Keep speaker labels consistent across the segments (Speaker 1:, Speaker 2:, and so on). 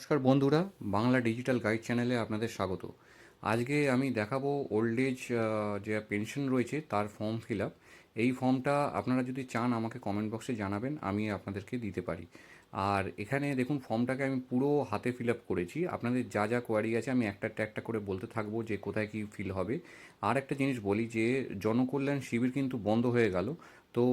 Speaker 1: নমস্কার বন্ধুরা, Bangla digital guide চ্যানেলে আপনাদের স্বাগত। আজকে আমি দেখাবো ওল্ড এজ যে পেনশন রয়েছে তার ফর্ম ফিল আপ। এই ফর্মটা আপনারা যদি চান আমাকে কমেন্ট বক্সে জানাবেন, আমি আপনাদেরকে দিতে পারি। আর এখানে দেখুন ফর্মটাকে আমি পুরো হাতে ফিল আপ করেছি। আপনাদের যা যা কোয়ারি আছে আমি একটা করে বলতে থাকবো যে কোথায় কী ফিল হবে। আর একটা জিনিস বলি যে জনকল্যাণ শিবির কিন্তু বন্ধ হয়ে গেল। তো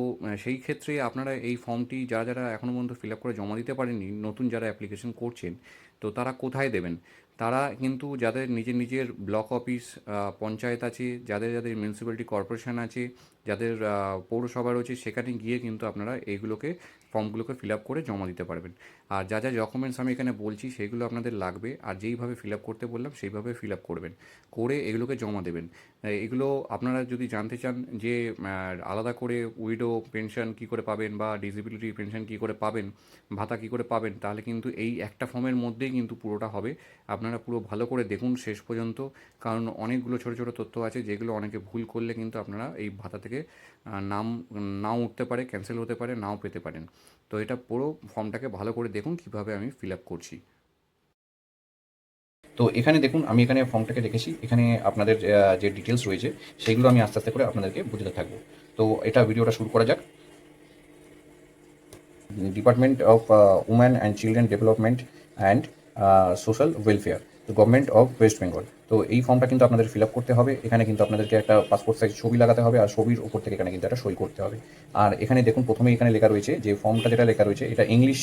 Speaker 1: সেই ক্ষেত্রে আপনারা এই ফর্মটি যারা যারা এখনও পর্যন্ত ফিল আপ করে জমা দিতে পারেননি, নতুন যারা অ্যাপ্লিকেশন করছেন, তো তারা কোথায় দেবেন? তারা কিন্তু যাদের নিজের নিজের ব্লক অফিস, পঞ্চায়েত আছে, যাদের যাদের মিউনিসিপ্যালিটি কর্পোরেশন আছে, যাদের পৌরসভা রয়েছে, সেখানে গিয়ে কিন্তু আপনারা এইগুলোকে ফর্মগুলোকে ফিল আপ করে জমা দিতে পারবেন। আর যা যা ডকুমেন্টস আমি এখানে বলছি সেগুলো আপনাদের লাগবে, আর যেইভাবে ফিল আপ করতে বললাম সেইভাবে ফিল আপ করবেন, করে এগুলোকে জমা দেবেন। এগুলো আপনারা যদি জানতে চান যে আলাদা করে উইডো পেনশন কী করে পাবেন বা ডিসেবিলিটি পেনশন কী করে পাবেন, ভাতা কী করে পাবেন, তাহলে কিন্তু এই একটা ফর্মের মধ্যেই কিন্তু পুরোটা হবে। আপনারা পুরো ভালো করে দেখুন শেষ পর্যন্ত, কারণ অনেকগুলো ছোটো ছোটো তথ্য আছে যেগুলো অনেকে ভুল করলে কিন্তু আপনারা এই ভাতা থেকে নাম নাও উঠতে পারে, ক্যান্সেল হতে পারে, নাও পেতে পারেন। তো এটা পুরো ফর্মটাকে ভালো করে দেখুন কীভাবে আমি ফিল আপ করছি। তো এখানে দেখুন আমি এখানে ফর্মটাকে রেখেছি, এখানে আপনাদের যে ডিটেলস রয়েছে সেগুলো আমি আস্তে আস্তে করে আপনাদেরকে বুঝতে থাকবো। তো এটা ভিডিওটা শুরু করা যাক। Department of woman and children development and social welfare, government of West Bengal. তো এই ফর্মটা কিন্তু আপনাদের ফিল আপ করতে হবে। এখানে কিন্তু আপনাদেরকে একটা পাসপোর্ট সাইজ ছবি লাগাতে হবে, আর ছবির উপর থেকে এখানে কিন্তু একটা সই করতে হবে। আর এখানে দেখুন প্রথমে এখানে লেখা রয়েছে যে ফর্মটা যেটা লেখা রয়েছে এটা ইংলিশ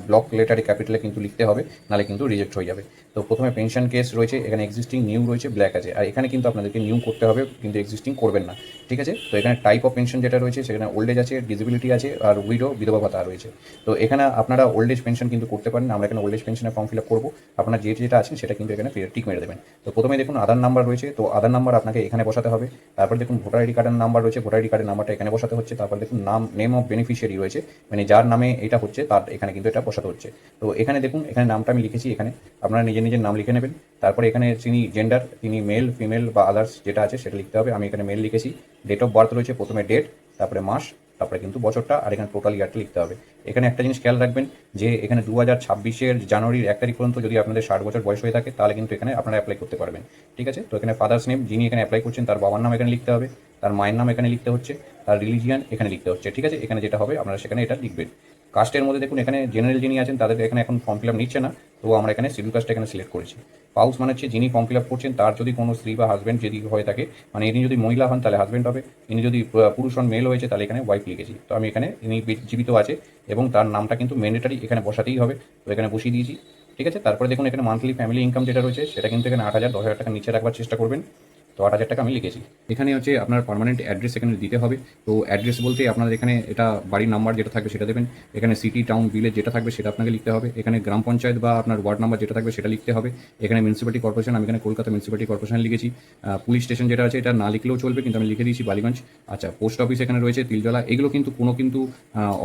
Speaker 1: ব্লক লেটারে ক্যাপিটালে কিন্তু লিখতে হবে, নাহলে কিন্তু রিজেক্ট হয়ে যাবে। তো প্রথমে পেনশন কেস রয়েছে, এখানে এক্সিস্টিং নিউ রয়েছে, ব্ল্যাক আছে। আর এখানে কিন্তু আপনাদেরকে নিউ করতে হবে, কিন্তু এক্সিস্টিং করবেন না। ঠিক আছে? তো এখানে টাইপ অফ পেনশন যেটা রয়েছে সেখানে ওল্ড এজ আছে, ডিসেবিলিটি আছে, আর উইডো বিধবা ভাতা রয়েছে। তো এখানে আপনারা ওল্ড এজ পেনশন কিন্তু করতে পারেন। আমরা এখানে ওল্ড এজ পেনশনের ফর্ম ফিল আপ করবো। আপনার যেটা আছেন সেটা কিন্তু এখানে টিক মেরে দেবেন। তো প্রথমে দেখুন আধার নাম্বার রয়েছে, তো আধার নাম্বার আপনাকে এখানে বসাতে হবে। তারপর দেখুন ভোটার আইডি কার্ডের নাম্বার রয়েছে, ভোটার আইডি কার্ডের নাম্বারটা এখানে বসাতে হচ্ছে। তারপর দেখুন নেম অফ বেনিফিশিয়ারি রয়েছে, মানে যার নামে এটা হচ্ছে তার এখানে কিন্তু এটা বসাতে হচ্ছে। তো এখানে দেখুন এখানে নামটা আমি লিখেছি, এখানে আপনারা নিজের নিজের নাম লিখে নেবেন। তারপরে এখানে তিনি জেন্ডার, তিনি মেল ফিমেল বা আদার্স যেটা আছে সেটা লিখতে হবে। আমি এখানে মেল লিখেছি। ডেট অফ বার্থ রয়েছে, প্রথমে ডেট, তারপরে মাস, তারপরে কিন্তু বছরটা, আর এখানে টোটাল ইয়ারটা লিখতে হবে। এখানে একটা জিনিস খেয়াল রাখবেন যে এখানে 2026-এর জানুয়ারির 1 তারিখ পর্যন্ত যদি আপনাদের 60 বছর বয়স হয়ে থাকে তাহলে কিন্তু এখানে আপনারা অ্যাপ্লাই করতে পারবেন। ঠিক আছে? তো এখানে ফাদার্স নেম, যিনি এখানে অ্যাপ্লাই করছেন তার বাবার নাম এখানে লিখতে হবে, তার মায়ের নাম এখানে লিখতে হচ্ছে, তার রিলিজিয়ান এখানে লিখতে হচ্ছে। ঠিক আছে? এখানে যেটা হবে আপনারা সেখানে এটা লিখবেন। কাস্টের মধ্যে দেখুন এখানে জেনারেল যিনি আছেন তাদের এখানে এখন ফর্ম ফিল আপ নিচ্ছে না, তো আমরা এখানে শিডিউল কাস্ট এখানে সিলেক্ট করেছি। পাউস মানে হচ্ছে যিনি ফর্ম ফিল আপ করছেন তার যদি কোনো স্ত্রী বা হাজব্যান্ড যদি হয়ে থাকে, মানে ইনি যদি মহিলা হন তাহলে হাজব্যান্ড হবে, ইনি যদি পুরুষ হন মেল হয়েছে তাহলে এখানে ওয়াইফ লিখেছি। তো আমি এখানে ইনি জীবিত আছে এবং তার নামটা কিন্তু ম্যান্ডেটারি এখানে বসাতেই হবে, তো এখানে বসিয়ে দিয়েছি। ঠিক আছে? তারপরে দেখুন এখানে মান্থলি ফ্যামিলি ইনকাম যেটা রয়েছে সেটা কিন্তু এখানে 8,000 10,000 টাকার নিচে রাখবার চেষ্টা করবেন। তো 8,000 টাকা আমি লিখেছি। এখানে হচ্ছে আপনার পার্মানেন্ট অ্যাড্রেস এখানে দিতে হবে। তো অ্যাড্রেস বলতে আপনাদের এখানে এটা বাড়ির নাম্বার যেটা থাকবে সেটা দেবেন। এখানে সিটি টাউন ভিলেজ যেটা থাকবে সেটা আপনাকে লিখতে হবে। এখানে গ্রাম পঞ্চায়েত বা আপনার ওয়ার্ড নাম্বার যেটা থাকবে সেটা লিখতে হবে। এখানে মিউনিসিপ্যালিটি কর্পোরেশন, আমি এখানে কলকাতা মিউনিসিপ্যালিটি কর্পোরেশন লিখেছি। পুলিশ স্টেশন যেটা আছে এটা না লিখলেও চলবে, কিন্তু আমি লিখে দিয়েছি বালিগঞ্জ। আচ্ছা, পোস্ট অফিস এখানে রয়েছে তিলজলা। এগুলো কিন্তু কোনো কিন্তু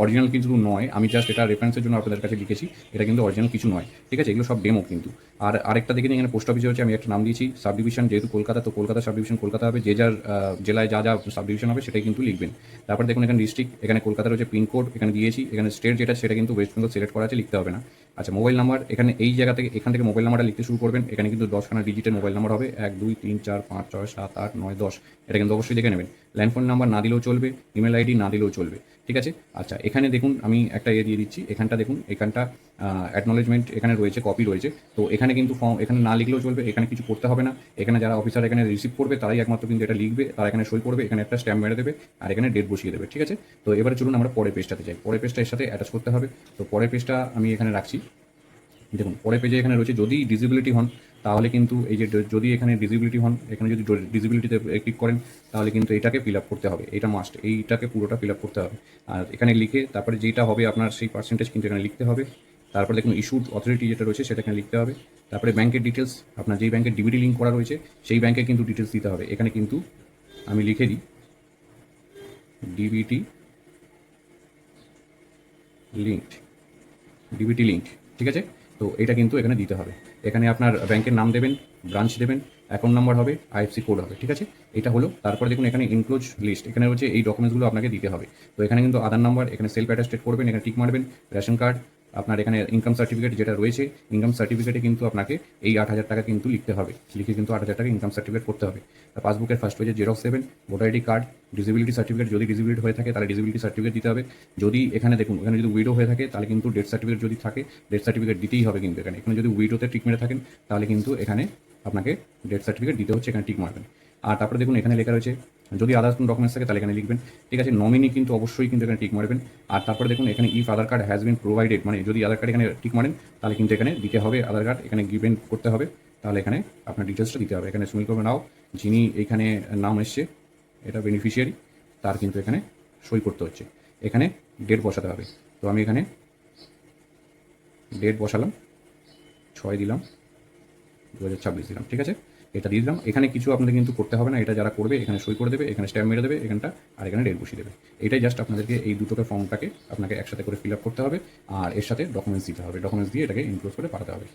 Speaker 1: অরিজিনাল কিছু নয়, আমি জাস্ট এটা রেফারেন্সের জন্য আপনাদের কাছে লিখেছি। এটা কিন্তু অরিজিনাল কিছু নয়। ঠিক আছে? এগুলো সব ডেমো কিন্তু। আর আরেকটা দেখে নিন, এখানে পোস্ট অফিসে হচ্ছে আমি একটা নাম দিয়েছি। সাব ডিভিশন যেহেতু কলকাতা, তো কলকাতা সাব ডিভিশন কলকাতা হবে। যে যার জেলায় যা যা সাব ডিভিশন হবে সেটাই কিন্তু লিখবেন। তারপর দেখুন এখানে ডিস্ট্রিক্ট, এখানে কলকাতার হচ্ছে পিনকোড এখানে দিয়েছি। এখানে স্টেট যেটা সেটা কিন্তু ওয়েস্ট বেঙ্গল সিলেক্ট করা আছে, লিখতে হবে না। আচ্ছা, মোবাইল নাম্বার এখানে এই জায়গা থেকে এখান থেকে মোবাইল নাম্বারটা লিখতে শুরু করবেন। এখানে কিন্তু 10খানা ডিজিটের মোবাইল নাম্বার হবে, 1 2 3 4 5 6 7 8 9 10। এটা কিন্তু অবশ্যই দেখে নেবেন। ল্যান্ডফোন নাম্বার না দিলেও চলবে, ইমেল আইডি না দিলেও চলবে। ঠিক আছে? আচ্ছা, এখানে দেখুন আমি একটা দিয়ে দিচ্ছি। এখানটা দেখুন, এখানটা অ্যাকনোলেজমেন্ট এখানে রয়েছে, কপি রয়েছে। তো এখানে কিন্তু ফর্ম এখানে না লিখলেও চলবে, এখানে কিছু করতে হবে না। এখানে যারা অফিসার এখানে রিসিভ করবে তারাই একমাত্র কিন্তু এটা লিখবে, তারা এখানে সই করবে, এখানে একটা স্ট্যাম্প মেরে দেবে, আর এখানে ডেট বসিয়ে দেবে। ঠিক আছে? তো এবারে চলুন আমরা পরের পেজটাতে যাই। পরের পেজটা এর সাথে অ্যাটাচ করতে হবে। তো পরের পেজটা আমি এখানে রাখছি। দেখুন পরের পেজে এখানে রয়েছে যদি ডিসেবিলিটি হন, তাহলে কিন্তু এই যে যদি এখানে ডিসেবিলিটি হন, এখানে যদি ডিসেবিলিটিতে ক্লিক করেন তাহলে কিন্তু এটাকে ফিল আপ করতে হবে। এটা মাস্ট, এইটাকে পুরোটা ফিল আপ করতে হবে। আর এখানে লিখে তারপরে যেটা হবে আপনার সেই পার্সেন্টেজ কিন্তু এখানে লিখতে হবে। তারপরে দেখুন ইস্যুড অথরিটি যেটা রয়েছে সেটা এখানে লিখতে হবে। তারপরে ব্যাংকের ডিটেলস, আপনার যেই ব্যাংকের ডিবিটি লিঙ্ক করা রয়েছে সেই ব্যাংকের কিন্তু ডিটেলস দিতে হবে। এখানে কিন্তু আমি লিখে দিই ডিবিটি লিঙ্কড, ডিবিটি লিঙ্ক। ঠিক আছে? তো এটা কিন্তু এখানে দিতে হবে। এখানে আপনার ব্যাংকের নাম দেবেন, ব্রাঞ্চ দেবেন, অ্যাকাউন্ট নাম্বার হবে, আইএফসি কোড হবে। ঠিক আছে? এটা হলো। তারপরে দেখুন এখানে ইনক্লোজ লিস্ট, এখানে হচ্ছে এই ডকুমেন্টসগুলো আপনাকে দিতে হবে। তো এখানে কিন্তু আধার নাম্বার, এখানে সেলফ অ্যাটাস্টেড করবেন, এখানে টিক মারবেন, রেশন কার্ড, আপনার এখানে ইনকাম সার্টিফিকেট যেটা রয়েছে, ইনকাম সার্টিফিকেটে কিন্তু আপনাকে এই 8,000 টাকা কিন্তু লিখতে হবে, লিখে কিন্তু 8,000 টাকা ইনকাম সার্টিফিকেট করতে হবে। পাসবুকের ফার্স্ট পেজে জেরক্স দেবেন, voter ID card, disability certificate, যদি ডিসেবিলিটি হয়ে থাকে তাহলে ডিসেবিলিটি সার্টিফিকেট দিতে হবে। যদি এখানে দেখুন, এখানে যদি উইডো হয়ে থাকে তাহলে কিন্তু ডেথ সার্টিফিকেট যদি থাকে, ডেথ সার্টিফিকেট দিতেই হবে কিন্তু এখানে। এখানে যদি উইডোতে টিক মেরে থাকেন তাহলে কিন্তু এখানে আপনাকে ডেথ সার্টিফিকেট দিতে হচ্ছে, এখানে টিক মারবেন। আর তারপরে দেখুন এখানে লেখা রয়েছে যদি আদার্স কোনো ডকুমেন্টস থাকে তাহলে এখানে লিখবেন, ঠিক আছে। নমিনি কিন্তু অবশ্যই কিন্তু এখানে টিক মারবেন। আর তারপরে দেখুন এখানে if Aadhaar card has been provided, মানে যদি আধার কার্ড এখানে টিক মারেন তাহলে কিন্তু এখানে দিতে হবে আধার কার্ড, এখানে গিভেন করতে হবে, তাহলে এখানে আপনার ডিটেলসটা দিতে হবে। এখানে সুনীল কুমার নাও, যিনি এইখানে নাম এসছে এটা বেনিফিশিয়ারি, তার কিন্তু এখানে সই করতে হচ্ছে। এখানে ডেট বসাতে হবে, তো আমি এখানে ডেট বসালাম, 6 দিলাম, 2026 দিলাম, ঠিক আছে। এটা দিয়ে দিলাম। এখানে কিছু আপনাদের কিন্তু করতে হবে না, এটা যারা করবে এখানে সই করে দেবে, এখানে স্ট্যাম্প মেরে দেবে এখানটা, আর এখানে ডেট বসিয়ে দেবে। এটাই জাস্ট আপনাদেরকে এই দুটোকে ফর্মটাকে আপনাকে একসাথে করে ফিল আপ করতে হবে, আর এর সাথে ডকুমেন্টস দিতে হবে, ডকুমেন্টস দিয়ে এটাকে ইনক্লোজ করে পাঠাতে হবে।